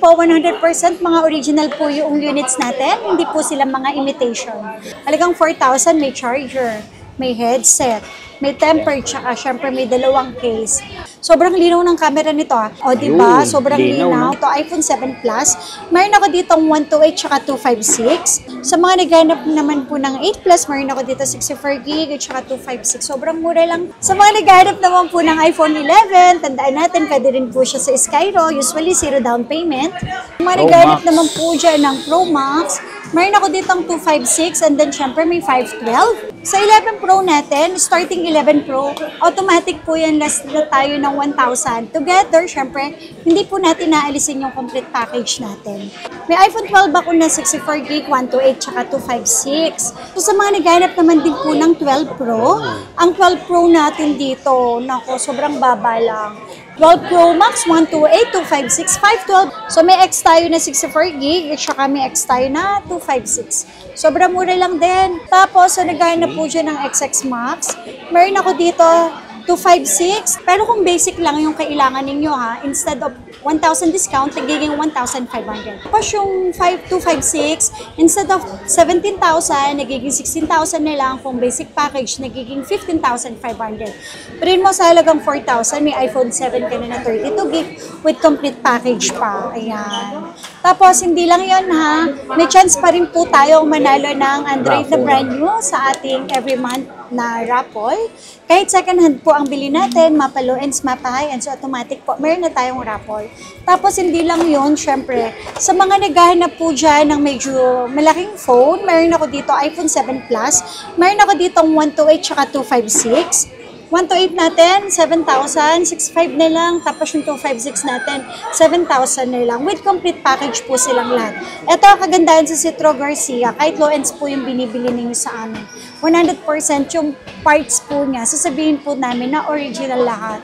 po, 100% mga original po yung units natin. Hindi po sila mga imitation. Halagang 4,000, may charger, may headset, may temper, tsaka syempre may dalawang case. Sobrang linaw ng camera nito ah. O diba? Sobrang linaw. Ito iPhone 7 Plus. Mayroon ako ditong 128 tsaka 256. Sa mga naghanap naman po ng 8 Plus, mayroon ako dito 64GB at tsaka 256. Sobrang mura lang. Sa mga naghanap naman po ng iPhone 11, tandaan natin, pwede rin po siya sa Skyro. Usually, 0 down payment. Sa mga naghanap naman po dyan ng Pro Max, mayroon ako ditong 256 and then syempre may 512. Sa 11 Pro natin, starting 11 Pro, automatic po yan, less na tayo ng 1,000. Together, syempre, hindi po natin naalisin yung complete package natin. May iPhone 12 ako na 64GB, 128, tsaka 256. So sa mga naghanap naman din po ng 12 Pro, ang 12 Pro natin dito, nako, sobrang baba lang. 12 Pro Max, 128, 256, 512. So may X tayo na 64GB at saka may X tayo na 256. Sobrang mura lang din. Tapos, so naghahanap po dyan ng XX Max. Meron ako dito 256. Pero kung basic lang yung kailangan ninyo ha, instead of 1,000 discount, nagiging 1,500. Tapos yung 256, instead of 17,000, nagiging 16,000 na lang. Kung basic package, nagiging 15,500. Prin mo sa halagang 4,000, may iPhone 7 ka na 32GB with complete package pa. Ayan. Tapos, hindi lang yon ha. May chance pa rin po tayong manalo ng Android na brand new sa ating every month na raffle. Kahit second hand po ang bili natin, mapa low ends, mapa high ends, so automatic po, meron na tayong raffle. Tapos hindi lang yun, syempre, sa mga naghahanap po dyan ng medyo malaking phone, meron ako dito iPhone 7 Plus, meron ako dito 128 tsaka 256. 128 natin, 7,000, 6,500 na lang. Tapos yung 256 natin, 7,000 na lang. With complete package po silang lahat. Ito ang kagandahan sa Citro Garcia. Kahit low ends po yung binibili ninyo sa amin. 100% yung parts po niya, sasabihin po namin na original lahat.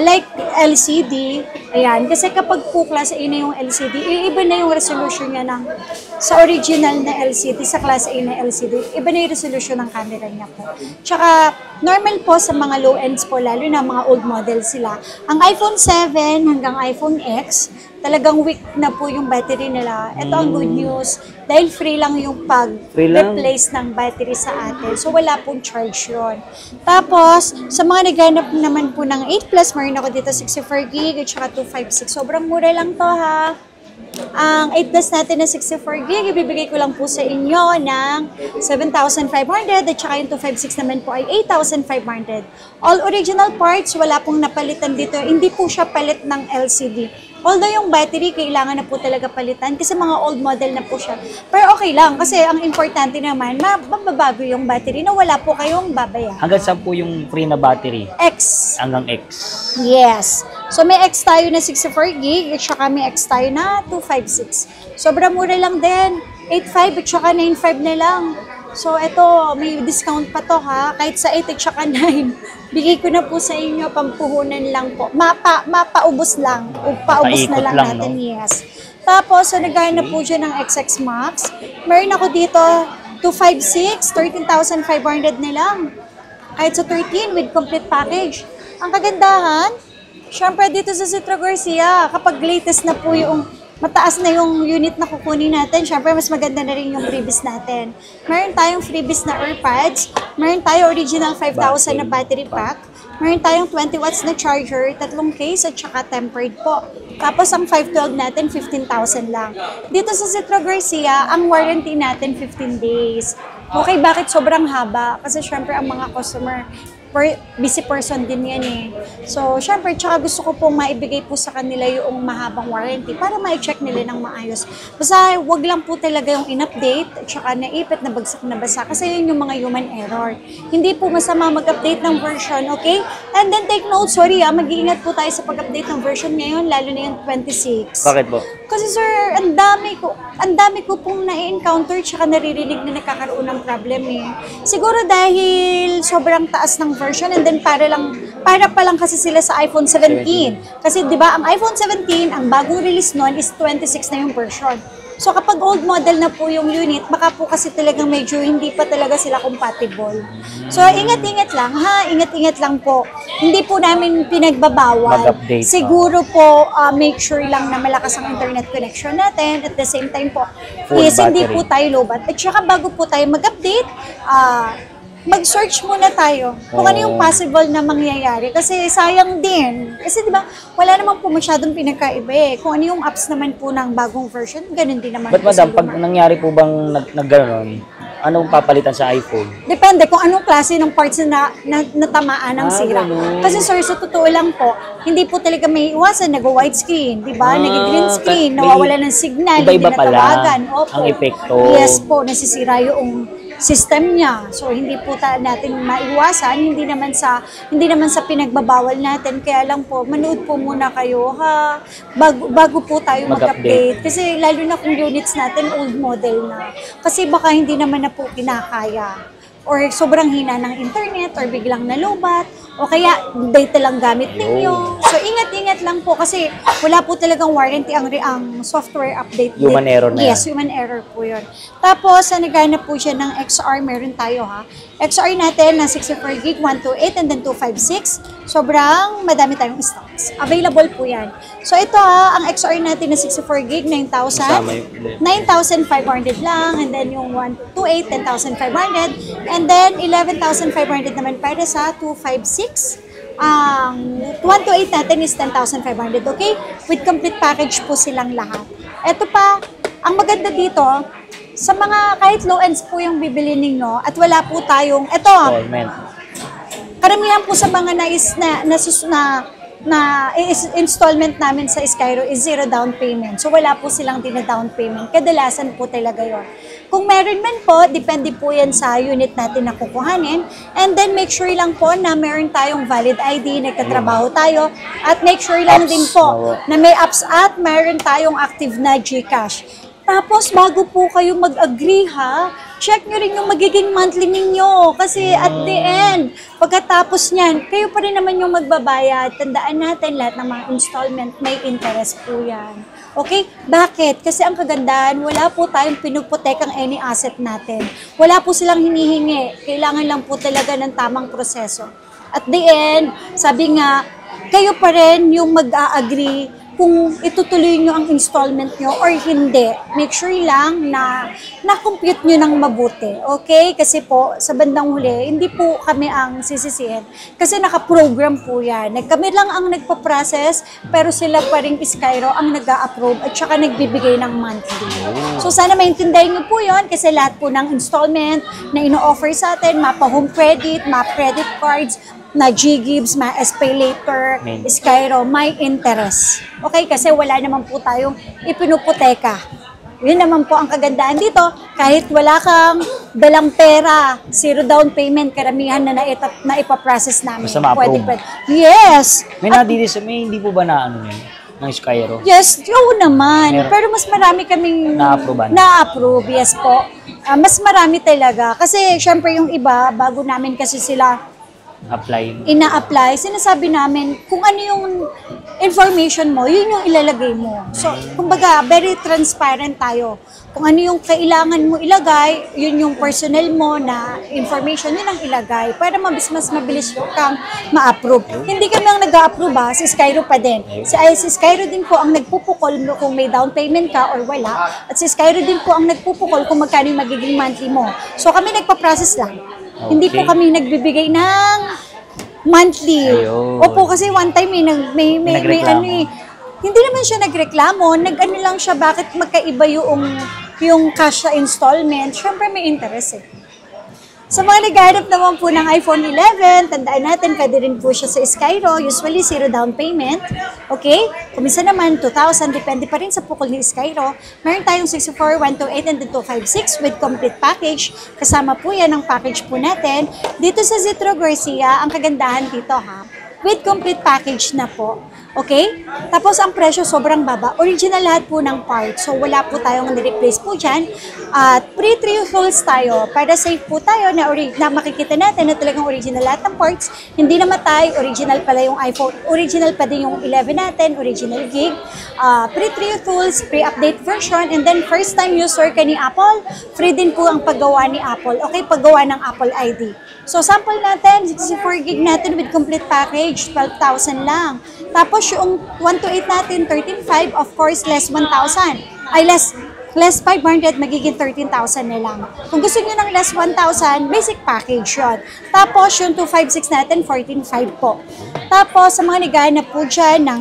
Like LCD, ayan. Kasi kapag po class A na yung LCD, iba na yung resolution niya ng sa original na LCD, sa class A na LCD. Iba na yung resolution ng camera niya po. Tsaka, normal po sa mga low ends po, lalo na mga old model sila. Ang iPhone 7 hanggang iPhone X, talagang weak na po yung battery nila. Ito ang good news. Dahil free lang yung pag-replace ng battery sa atin. So, wala pong charge yun. Tapos, sa mga naghanap naman po ng 8 Plus, meron ako dito 64GB at saka 256. Sobrang mura lang to ha. Ang 8 Plus natin na 64GB, ibibigay ko lang po sa inyo ng 7,500 at saka yung 256 naman po ay 8,500. All original parts, wala pong napalitan dito. Hindi po siya palit ng LCD. Although yung battery, kailangan na po talaga palitan kasi mga old model na po siya. Pero okay lang kasi ang importante naman, mababago yung battery na wala po kayong babayaran. Hanggang saan po yung free na battery? X. Hanggang X. Yes. So may X tayo na 64GB at saka may X tayo na 256. Sobrang mura lang din. 8.5 at saka 9.5 na lang. So ito, may discount pa to ha. Kahit sa 8 at saka 9. Bigay ko na po sa inyo, pampuhunan lang po. Mapaubos lang. O paubos na lang natin, no? Yes. Tapos, so nagaya na po dyan ng XX Max. Meron ako dito, 256, 13,500 na lang. Kahit sa 13 with complete package. Ang kagandahan, syempre dito sa Citro Garcia, kapag latest na po yung mataas na yung unit na kukunin natin, syempre mas maganda na rin yung freebies natin. Meron tayong freebies na AirPods, meron tayong original 5,000 na battery pack, meron tayong 20 watts na charger, 3 case at saka tempered po. Tapos ang 512 natin, 15,000 lang. Dito sa Citro Garcia, ang warranty natin 15 days. Okay, bakit sobrang haba? Kasi syempre ang mga customer, busy person din yan eh. So, syempre, tsaka gusto ko pong maibigay po sa kanila yung mahabang warranty para ma-check nila ng maayos. Basta, wag lang po talaga yung in-update at tsaka naipit na bagsak na basa kasi yun yung mga human error. Hindi po masama mag-update ng version, okay? And then take note, sorry mag-iingat po tayo sa pag-update ng version ngayon, lalo na yung 26. Bakit po? Kasi sir, ang dami ko pong na-encounter tsaka naririnig na nakakaroon ng problem eh. Siguro dahil sobrang taas ng version and then para lang para pa lang kasi sila sa iPhone 17. Kasi di ba ang iPhone 17, ang bagong release nun is 26 na yung version. So kapag old model na po yung unit, baka po kasi talagang medyo hindi pa talaga sila compatible. So ingat-ingat lang ha, ingat-ingat lang po. Hindi po namin pinagbabawal. Mag-update, Siguro po make sure lang na malakas ang internet connection natin. At the same time po, Full is hindi battery. po tayo lobat. At saka bago po tayo mag-update, mag-search muna tayo kung ano yung possible na mangyayari. Kasi sayang din. Kasi di ba, wala naman po masyadong pinagkaiba eh. Kung ano yung apps naman po ng bagong version, ganun din naman But po sa madam, pag luma. nangyari po bang nag-ganon, anong papalitan sa iPhone? Depende kung anong klase ng parts na natamaan ng sira. Ganun. Kasi sir, sa totoo lang po, hindi po talaga may iwasan. Nag-white screen, di ba? Nag-green screen, may nawawala ng signal, iba-iba hindi pala natawagan. Opo. ang epekto. Yes po, nasisira yung system niya. So hindi po natin maiwasan, hindi naman sa pinagbabawal natin. Kaya lang po, manood po muna kayo ha, bago po tayo mag-update. Kasi lalo na kung units natin old model na. Kasi baka hindi naman na po kinakaya. Or sobrang hina ng internet, or biglang nalubat, o kaya data lang gamit ninyo. So ingat-ingat lang po kasi wala po talagang warranty ang software update. Human error na Yes, human error po yun. Tapos, naghanap po siya ng XR, meron tayo ha. XR natin na 64 gig, 128 and then 256. Sobrang madami tayong stocks. Available po yan. So ito ha, ang XR natin na 64 gig, 9,000. 9,500 lang. And then yung 128, 10,500. And then 11,500 naman para sa 256. Ang 128 natin is 10,500, okay? With complete package po silang lahat. Ito pa, ang maganda dito, sa mga kahit low ends po yung bibili ninyo at wala po tayong, ito, Installment. karamihan po sa mga installment namin sa Skyro is 0 down payment. So wala po silang down payment. Kadalasan po talaga yon. Kung meron man po, depende po yan sa unit natin na kukuhanin. And then make sure lang po na meron tayong valid ID, nagkatrabaho tayo. At make sure lang Apps. din po na may apps at meron tayong active na GCash. Tapos, bago po kayo mag-agree ha, check nyo rin yung magiging monthly ninyo. Kasi at the end, pagkatapos niyan, kayo pa rin naman yung magbabayad. Tandaan natin, lahat ng mga installment, may interest po yan. Okay? Bakit? Kasi ang kagandahan, wala po tayong pinuputekang any asset natin. Wala po silang hinihingi. Kailangan lang po talaga ng tamang proseso. At the end, sabi nga, kayo pa rin yung mag-a-agree kung itutuloy nyo ang installment nyo or hindi. Make sure lang na na-compute nyo ng mabuti. Okay? Kasi po, sa bandang huli, hindi po kami ang sisisihin. Kasi nakaprogram po yan. Kami lang ang nagpa-process, pero sila pa rin Skyro ang nag-a-approve at saka nagbibigay ng monthly. So sana maintindihan nyo po yon kasi lahat po ng installment na ino-offer sa atin, mapa home credit, mapa credit cards, na G-Gibbs, ma-SPay later, Skyro, may interest. Okay? Kasi wala naman po tayong ipinuputeka. Yun naman po ang kagandahan dito. Kahit wala kang dalang pera, 0 down payment, karamihan na ipaprocess namin. Basta ma-approve. Pwede. Yes! May hindi po ba na ano yun? Ng Skyro? Yes, oo naman. Meron. Pero mas marami kaming Na-approvean? Na-approve, yes po. Mas marami talaga. Kasi syempre yung iba, bago namin kasi sila ina-apply, sinasabi namin kung ano yung information mo, yun yung ilalagay mo. So, kumbaga, very transparent tayo. Kung ano yung kailangan mo ilagay, yun yung personal mo na information, yun ang ilagay para mas mabilis kang ma-approve. Hindi kami ang nag-a-approve ha, si Skyro pa din. Si Skyro din po ang nagpupukol kung may down payment ka or wala. At si Skyro din po ang nagpupukol kung magkano yung magiging monthly mo. So, kami nagpa-process lang. Hindi po kami nagbibigay ng monthly. Ayun. Opo, kasi one time may nagreklamo. ano eh. Hindi naman siya nagreklamo, nag-ano lang siya bakit magkaiba yung cash sa installment. Syempre may interest eh. Sa mga naghahanap naman po ng iPhone 11, tandaan natin, pwede rin po siya sa Skyro, usually 0 down payment. Okay? Kung minsan naman, 2,000, depende pa rin sa pukol ni Skyro. Meron tayong 64, 128, and 256 with complete package. Kasama po yan ang package po natin. Dito sa Zetro Garcia, ang kagandahan dito ha, with complete package na po. Okay? Tapos ang presyo sobrang baba. Original lahat po ng parts. So wala po tayong na-replace po dyan. At pre-3 holes tayo. Para safe po tayo na makikita natin na talagang original lahat ng parts. Hindi namatay. Original pala yung iPhone. Original pa din yung 11 natin. Original gig. Pre-3 holes, pre-update version. And then first time user ka ni Apple, free din po ang paggawa ni Apple. Okay? Paggawa ng Apple ID. So, sample natin, 64 gig natin with complete package, 12,000 lang. Tapos, yung 128 natin, 13,500, of course, less 1,000. Ay, less 500, magiging 13,000 na lang. Kung gusto niyo ng less 1,000, basic package yun. Tapos, yung 256 natin, 14,500 po. Tapos, sa mga naghahanap po dyan ng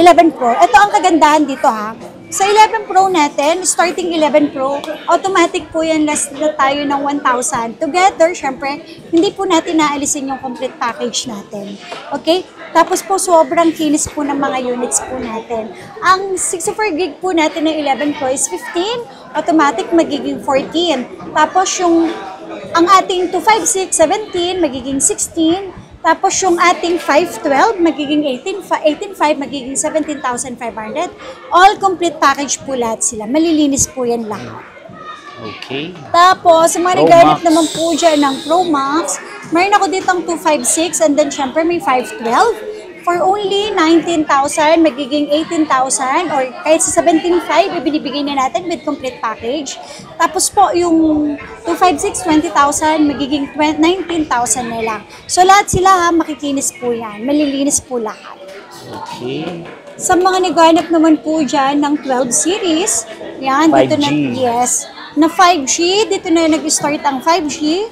11 Pro, ito ang kagandahan dito ha. Sa 11 Pro natin, starting 11 Pro, automatic po yan, less na tayo ng 1,000. Together, syempre, hindi po natin naalisin yung complete package natin. Okay? Tapos po, sobrang kinis po ng mga units po natin. Ang 64 gig po natin ng 11 Pro is 15, automatic magiging 14. Tapos yung, ang ating 256, 17, magiging 16. Tapos yung ating 512, magiging 18,500, magiging 17,500. All complete package po lahat sila. Malilinis po yan lahat. Okay. Tapos, sa mga naghanap naman po dyan ng Pro Max, mayroon ako ditong 256 and then syempre may 512. For only 19,000, magiging 18,000 or kahit sa 17,500, ibinibigay na natin with complete package. Tapos po, yung 256, 20,000, magiging 19,000 na lang. So, lahat sila ha, makikinis po yan. Malilinis po lahat. Okay. Sa mga naghanap naman po dyan ng 12 series, yan, 5G. dito na, yes, na 5G, dito na nag-start ang 5G.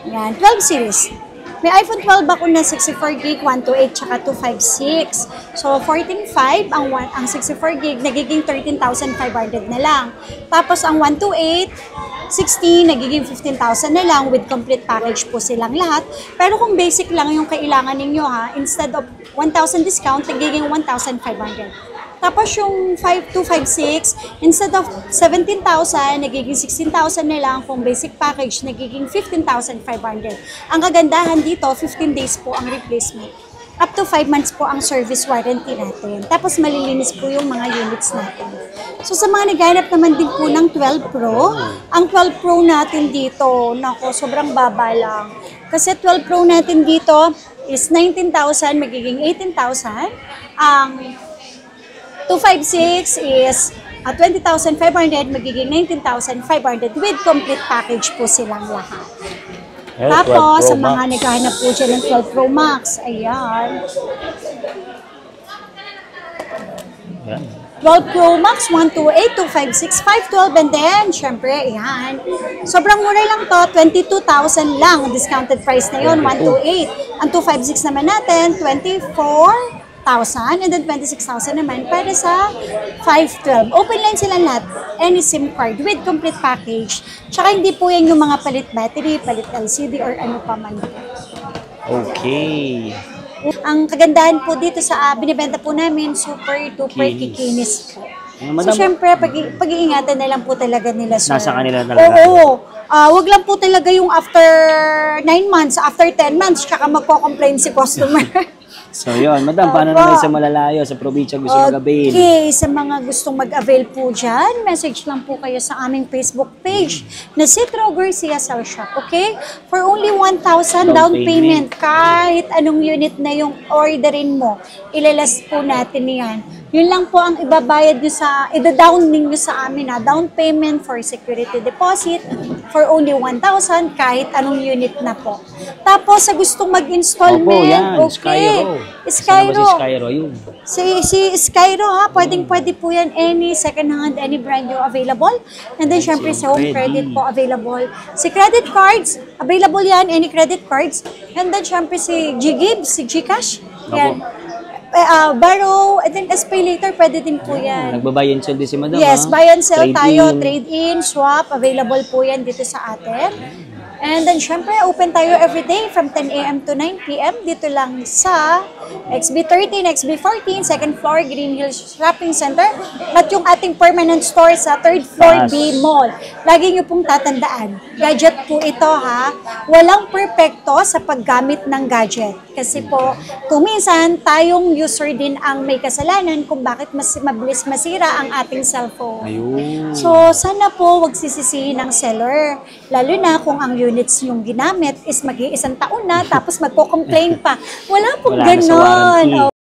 Yan, 12 series. May iPhone 12 ako na 64 gig, 128, tsaka 256. So, 14,500 ang 64 gig, nagiging 13,500 na lang. Tapos, ang 128, 16, nagiging 15,000 na lang with complete package po silang lahat. Pero kung basic lang yung kailangan ninyo ha, instead of 1,000 discount, nagiging 1,500. Tapos yung 5256, instead of 17,000, nagiging 16,000 na lang. Kung basic package, nagiging 15,500. Ang kagandahan dito, 15 days po ang replacement. Up to 5 months po ang service warranty natin. Tapos malilinis po yung mga units natin. So sa mga naghanap naman din po ng 12 Pro, ang 12 Pro natin dito, nako, sobrang baba lang. Kasi 12 Pro natin dito is 19,000, magiging 18,000. Ang 256 is 20,500, magiging 19,500 with complete package po silang lahat. Tapos, sa mga naghahanap po dyan ng 12 Pro Max, ayan. 12 Pro Max, 128, 256, 512, and then, syempre, ayan. Sobrang mura lang to, 22,000 lang. Discounted price na yun, 128. Ang 256 naman natin, 24,000 and then 26,000 naman para sa 512. Open line sila lahat. Any SIM card with complete package. Tsaka hindi po yan yung mga palit battery, palit LCD or ano pa man. Okay. Ang kagandahan po dito sa binibenta po namin, super duper kikinis po. So, syempre, pag-iingatan na lang po talaga nila, sir. Nasa kanila talaga. Oo. Wag lang po talaga yung after 9 months, after 10 months, tsaka magko-complain si customer. So yun, madam, paano naman sa malalayo, sa probinsya gusto mag-avail? Okay, sa mga gustong mag-avail po dyan, message lang po kayo sa aming Facebook page na Citro Garcia Cell Shop, okay? For only 1,000 down payment, kahit anong unit na yung orderin mo, ilalas po natin yan. Yun lang po ang ibabayad nyo sa, ida-down ninyo sa amin na down payment for security deposit for only 1,000 kahit anong unit na po. Tapos sa gustong mag-installment, opo, yan, okay. Skyro. Si Skyro, yun. Si Skyro ha, pwede po yan any second hand, any brand new available. And then syempre sa home credit po available. Si credit cards, available yan, any credit cards. And then syempre si G-Gibbs, si Gcash, yan. Borrow, and then pay later, pwede din po yan. Nagbabuy and sell din si madam. Yes, buy and sell tayo, trade in, swap, available po yan dito sa atin. And then, syempre, open tayo everyday from 10 a.m. to 9 p.m. Dito lang sa XB13, XB14, second floor, Green Hills Shopping Center. At yung ating permanent store sa third floor B Mall. Lagi nyo pong tatandaan, gadget po ito ha. Walang perpekto sa paggamit ng gadget. Kasi po, kung minsan, tayong user din ang may kasalanan kung bakit mas mabilis masira ang ating cellphone. Ayun. So, sana po wag sisisihin ng seller. Lalo na kung ang units yung ginamit is mag-iisang taon na tapos magko-complain pa. Wala pong Wala na sa ganon. warranty.